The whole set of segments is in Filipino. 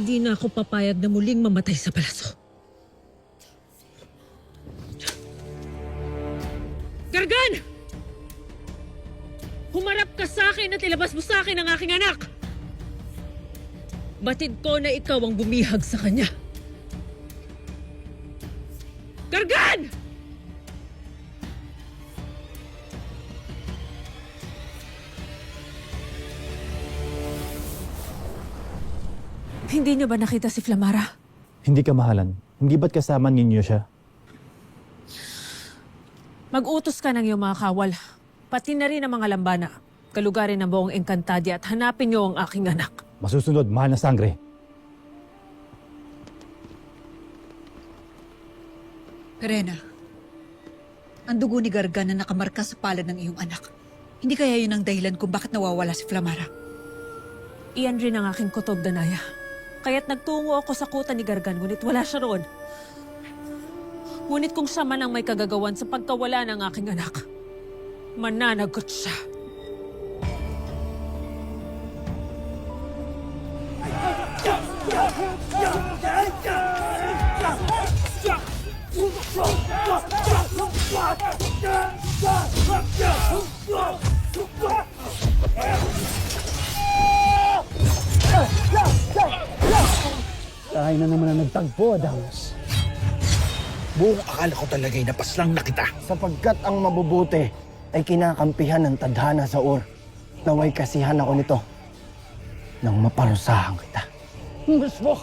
Hindi na ako papayag na muling mamatay sa palaso. Gargan! Humarap ka sa akin at ilabas mo sa akin ang aking anak! Batid ko na ikaw ang bumihag sa kanya. Gargan! Hindi niyo ba nakita si Flamara? Hindi ka mahalan. Hindi ba't kasama ninyo siya? Mag-utos ka ng iyong mga kawal. Pati na rin ang mga lambana. Kalugarin ng buong Encantadia at hanapin niyo ang aking anak. Masusunod, mahal na sangre. Perena, ang dugo ni Gargan na nakamarka sa palad ng iyong anak. Hindi kaya yun ang dahilan kung bakit nawawala si Flamara? Iyan rin ang aking kutob, Danaya. Kaya't nagtungo ako sa kuta ni Gargan, ngunit wala siya roon. Ngunit kung siya man ang may kagagawan sa pagkawala ng aking anak, mananagot siya. Tayo na naman ang nagtagpo, Adamus. Buong akala ko talaga'y napaslang na kita. Sapagkat ang mabubuti ay kinakampihan ng tadhana sa Ur. Naway kasihan ako nito nang maparusahan kita. Musbok!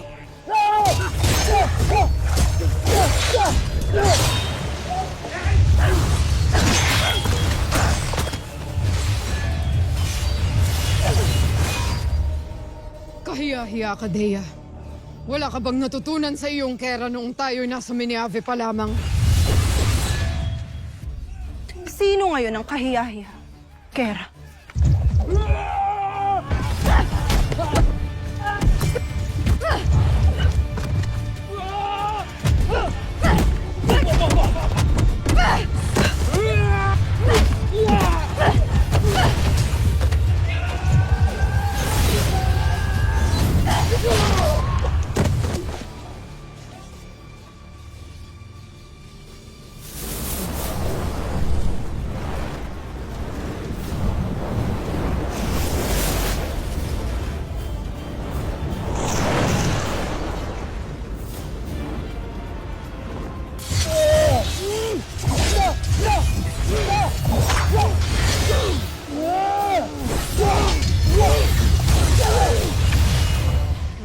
Kahiya-hiya ka, Dea. Wala ka bang natutunan sa iyong kera noong tayo'y nasa Miniave pa lamang? Sino ngayon ang kahiyahiya? Kera.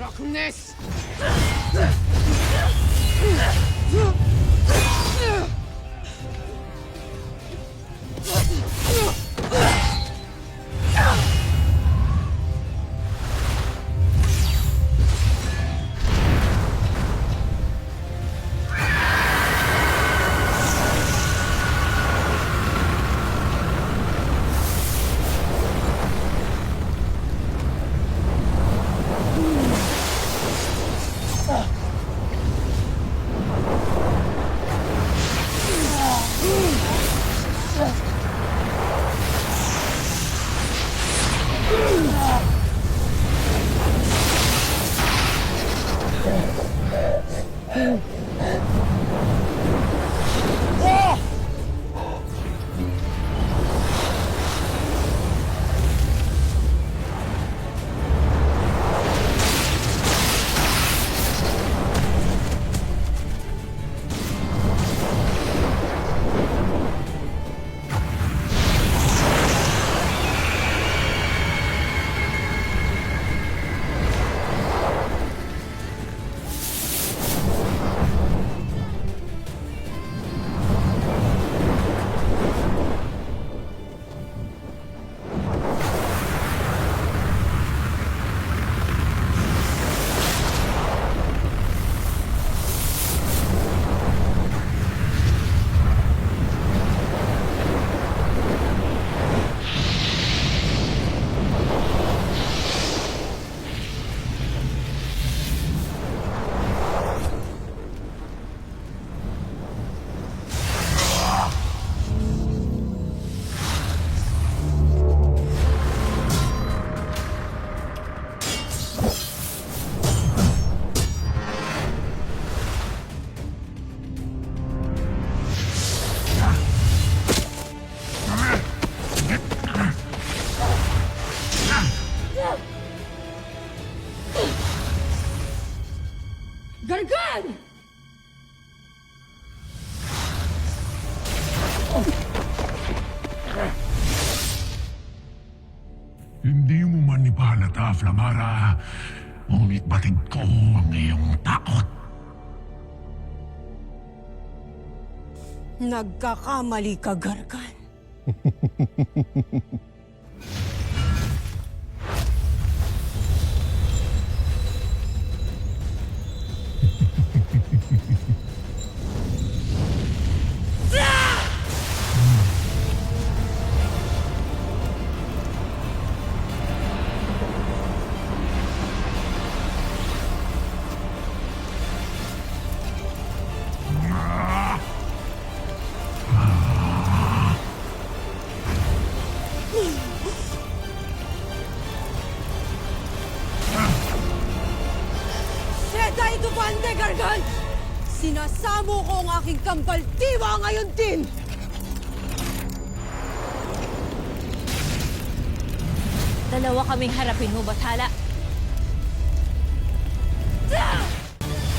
Raknes! Gargan! Hindi mo man ipahalata, Flamara. Ngunit batid ko ang iyong takot. Nagkakamali ka, Gargan. Sedai Dubande, Gargan! Sinasamo ko ang aking kambal diwa ngayon din! Dalawa kaming harapin mo, Bathala.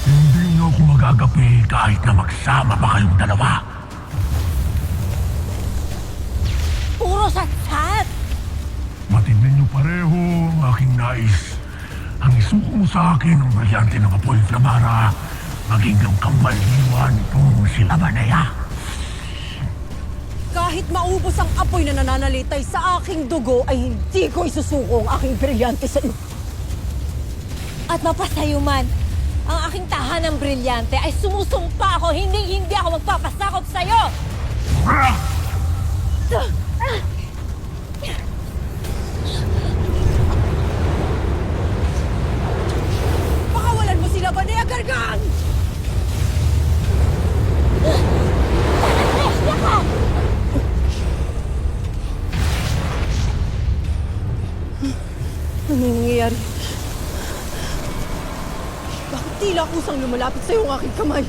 Hindi niyo ako magagapi kahit na magsama pa kayong dalawa. Puro satsat! Matindi niyo pareho ang aking nais. Ang isuko mo sa akin ang brilyante ng apoy, Flamara. Maging ang kambal-diwa nitong si Labanaya. Kahit maubos ang apoy na nananalitay sa aking dugo, ay hindi ko isusuko ang aking brilyante sa iyo. At mapasayo man, ang aking tahanang brilyante ay sumusumpa ako, hindi ako magpapasakop sa iyo! Pakawalan mo sila, Banea Gargan! Nangyayari ka! Ano nangyayari? Bakit tila kusang lumalapit sa'yo ang aking kamay?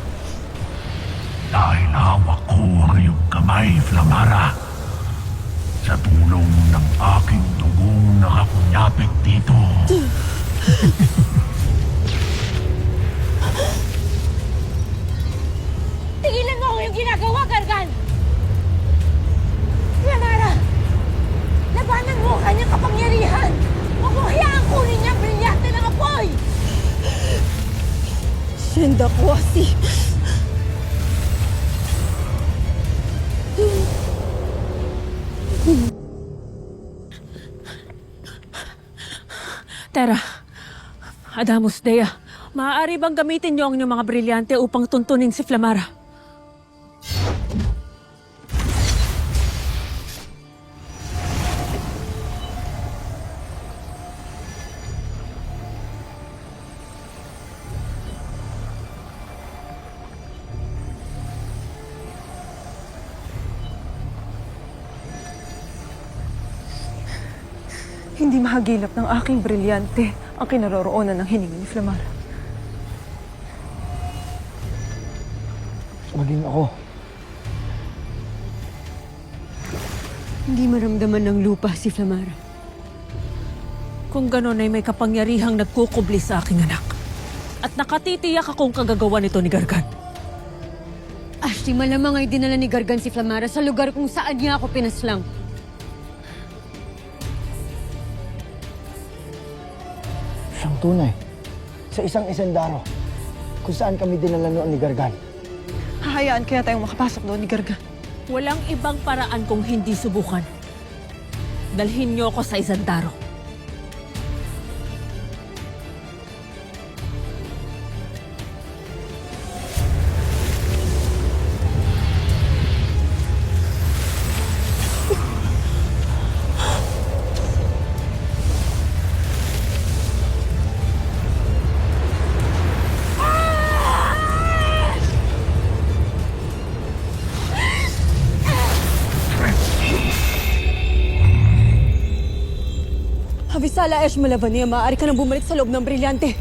Dahil hawak ko ang iyong kamay, Flamara. Sa tulong ng aking dugong nakakunyapit dito. Tigilan mo yung ginagawa, Gargan! Flamara! Labanan mo ang kanyang kapangyarihan! Huwag mo hayaan kunin niya ang brilyante ng apoy! Senda Kwasi! Tera, Adamus Dea, maaari bang gamitin niyo ang inyong mga brilyante upang tuntunin si Flamara? Hindi mahagilap ng aking brilyante ang kinaroroonan ng hininga ni Flamara. Maging ako. Hindi maramdaman ng lupa si Flamara. Kung ganon ay may kapangyarihang nagkukubli sa aking anak. At nakatitiyak akong kagagawa nito ni Gargan. Ashley, malamang ay dinala ni Gargan si Flamara sa lugar kung saan niya ako pinaslang. Siyang tunay. Sa isang isendaro, kung saan kami dinala noon ni Gargan. Hahayaan kaya tayong makapasok doon ni Gargan. Walang ibang paraan kung hindi subukan. Dalhin niyo ako sa isandaro. Avisala Esh Malavania, maaari ka nang bumalik sa loob ng brilyante.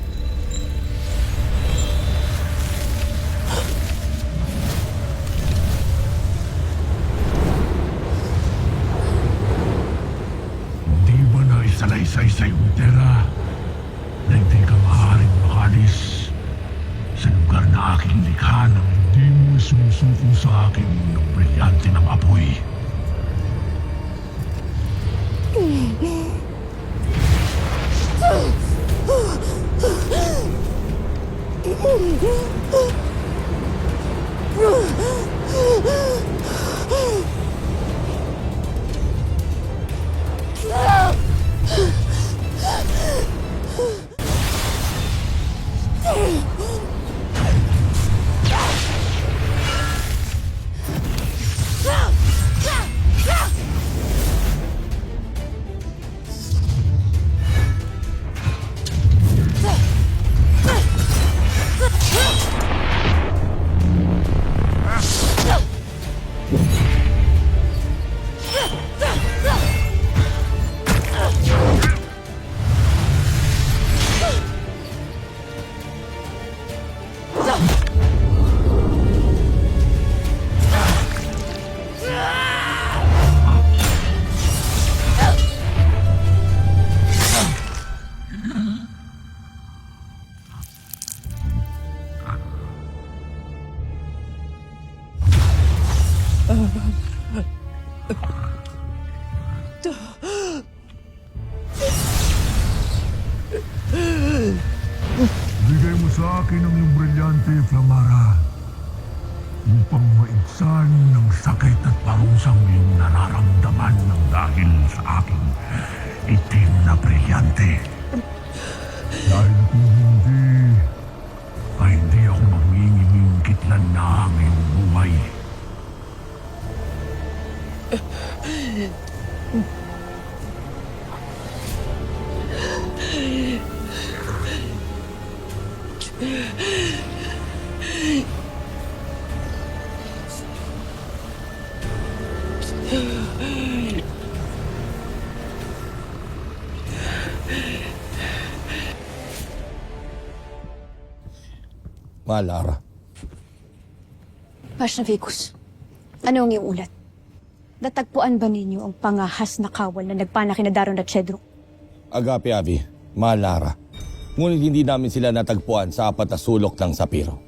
Hindi ba naisalaysay sa iyong tera na hindi ka maaaring makalis sa lugar na aking likha nang hindi mo sumusuko sa akin ng brilyante ng apoy. Bigay mo sa akin ang iyong brilyante, Flamara, upang maibsan ng sakit at parusang iyong nararamdaman ng dahil sa aking itim na brilyante. Dahil kung hindi, ay hindi ako magmingiming kitlan na ang iyong buhay. Malara. Pashnavicus, ano ang iyong ulat? Natagpuan ba ninyo ang pangahas na kawal na nagpana kina Daron at Cedro? Agape, Avi. Malara. Ngunit hindi namin sila natagpuan sa apat na sulok ng Sapiro.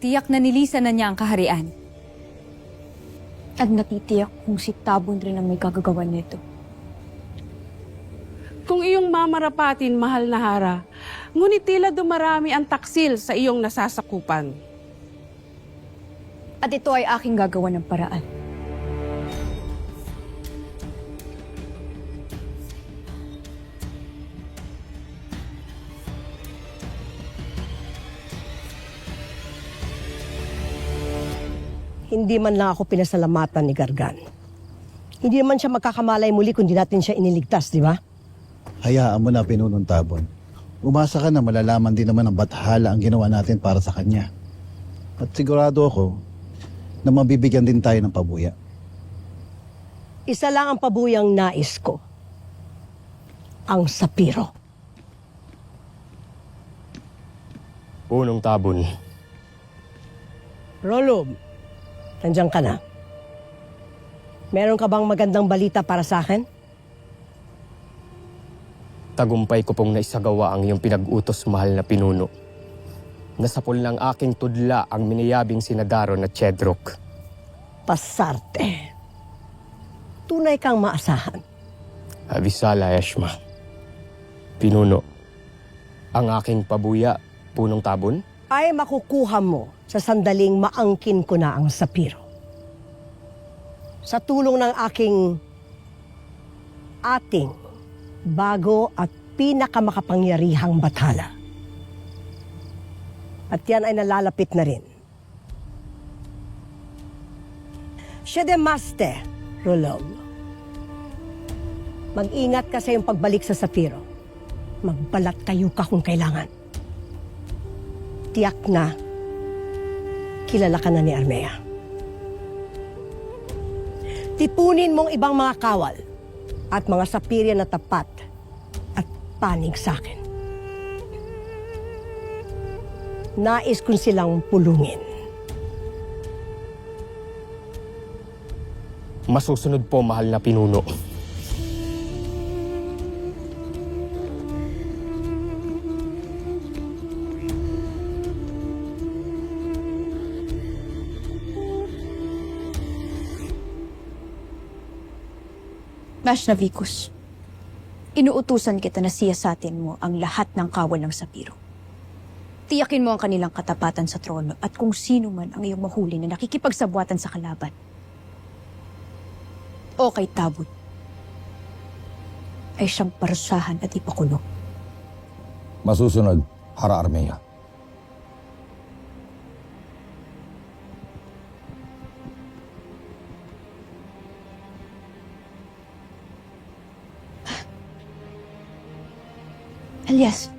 Tiyak na nilisan na niya ang kaharian. At natitiyak kung si Tabon rin ang may kagagawan nito. Kung iyong mamarapatin, mahal na Hara, ngunit tila dumarami ang taksil sa iyong nasasakupan. At ito ay aking gagawa ng paraan. Hindi man lang ako pinasalamatan ni Gargan. Hindi naman siya magkakamalay muli kung di natin siya iniligtas, di ba? Hayaan mo na, Pinunong Tabon. Umasa ka na malalaman din naman ang bathala ang ginawa natin para sa kanya. At sigurado ako na mabibigyan din tayo ng pabuya. Isa lang ang pabuyang nais ko. Ang Sapiro. Punong Tabon. Rolom, nandiyan ka na. Meron ka bang magandang balita para sa akin? Tagumpay ko pong naisagawa ang iyong pinag-utos, mahal na pinuno. Nasapol ng aking tudla ang miniyabing sina Daron at Cedroc. Pasarte. Tunay kang maasahan. Avisala, Eshma. Pinuno, ang aking pabuya, Punong Tabon? Ay makukuha mo sa sandaling maangkin ko na ang Sapiro. Sa tulong ng ating bago at pinakamakapangyarihang bathala. At yan ay nalalapit na rin. Shedemaste, Rolom. Mag-ingat ka sa iyong pagbalik sa Sapiro. Magbalat kayo ka kung kailangan. Tiyak na kilala ka na ni Armea. Tipunin mong ibang mga kawal at mga sapirya na tapat at panig sa akin. Nais kong silang pulungin. Masusunod po, mahal na pinuno. Mashnavicus, inuutusan kita na siyasatin mo ang lahat ng kawal ng Sapiro. Tiyakin mo ang kanilang katapatan sa trono at kung sino man ang iyong mahuli na nakikipagsabwatan sa kalaban. O kay Tabut, ay siyang parusahan at ipakulong. Masusunod, Hara Armea. Elias,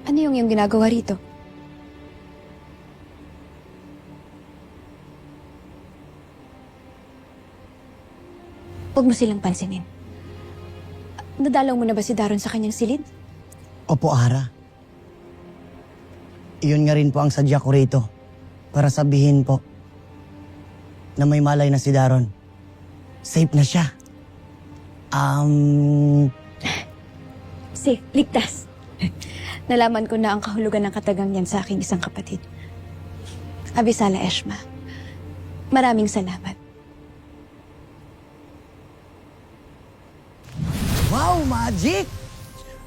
ano yung iyong ginagawa rito? Huwag mo silang pansinin. Nadalaw mo na ba si Daron sa kanyang silid? Opo, Ara. Iyon nga rin po ang sadya ko rito. Para sabihin po na may malay na si Daron. Safe na siya. Safe, ligtas. Nalaman ko na ang kahulugan ng katagang niyan sa aking isang kapatid. Abisala Eshma, maraming salamat. Wow, magic!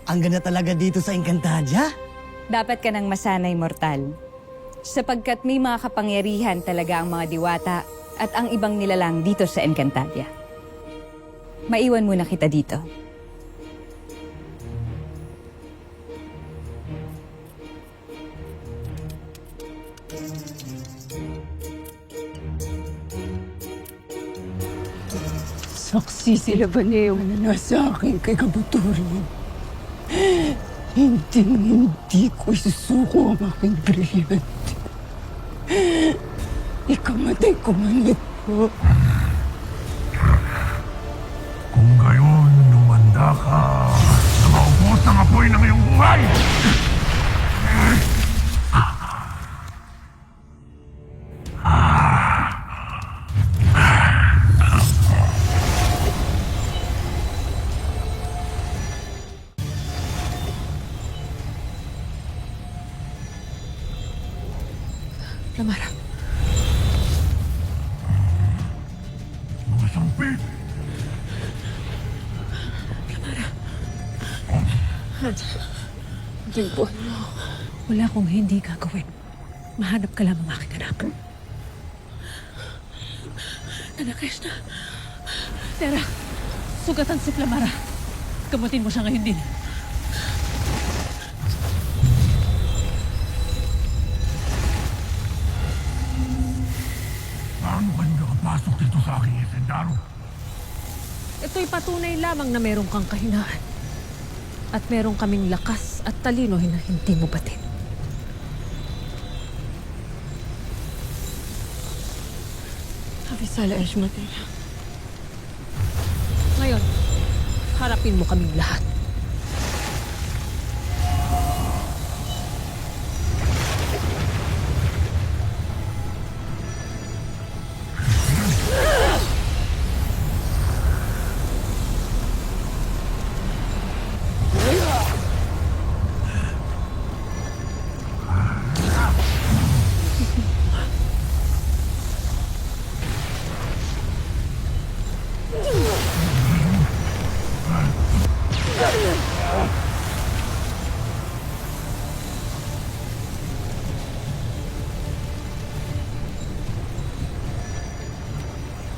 Ang ganda talaga dito sa Encantadia. Dapat ka nang masanay, mortal. Sapagkat may mga kapangyarihan talaga ang mga diwata at ang ibang nilalang dito sa Encantadia. Maiwan muna kita dito. Saksi sila ba niyo na nasa akin kay Kabuturin? Hindi ko isusuko ang aking brilyante. Ikamatay ko man ito. Kung gayon, lumanda ka na maubos ang apoy ng iyong buhay! Flamara, Mga sampit! Jingpon, wala akong hindi gagawin. Mahanap ka lang ang aking anak. Anak Krishna. Tera, sugatan si Flamara. Gamutin mo siya ngayon din. Paano kayo nakapasok dito sa aking esendaro? Ito'y patunay lamang na meron kang kahinaan. At meron kaming lakas at talino na hindi mo batin. Abisala Eshma, Tera. Ngayon, harapin mo kaming lahat.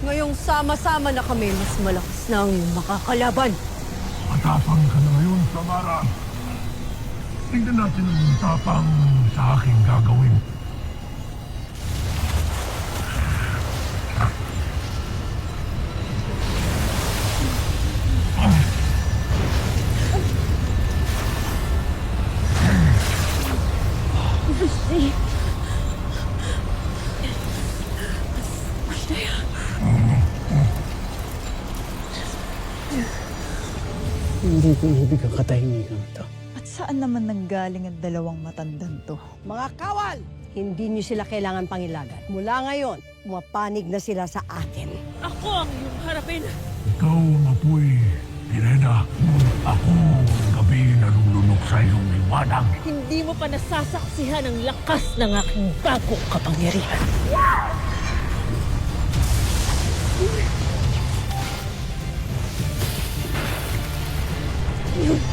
Ngayong sama-sama na kami, mas malakas na ang iyong makakalaban. Matapang ka na ngayon, Samara. Tingnan natin ang tapang sa aking gagawin. Hindi ko ibig ang katahimikan ito. At saan naman nanggaling ang dalawang matandang to? Mga kawal, hindi niyo sila kailangan pangilagan. Mula ngayon, mapanig na sila sa akin. Ako ang iyong harapin. Ikaw ang apoy, Pirena. Ako ang gabi na lulunok sa iyong liwanag. Hindi mo pa nasasaksihan ang lakas ng aking bagong kapangyarihan. yun.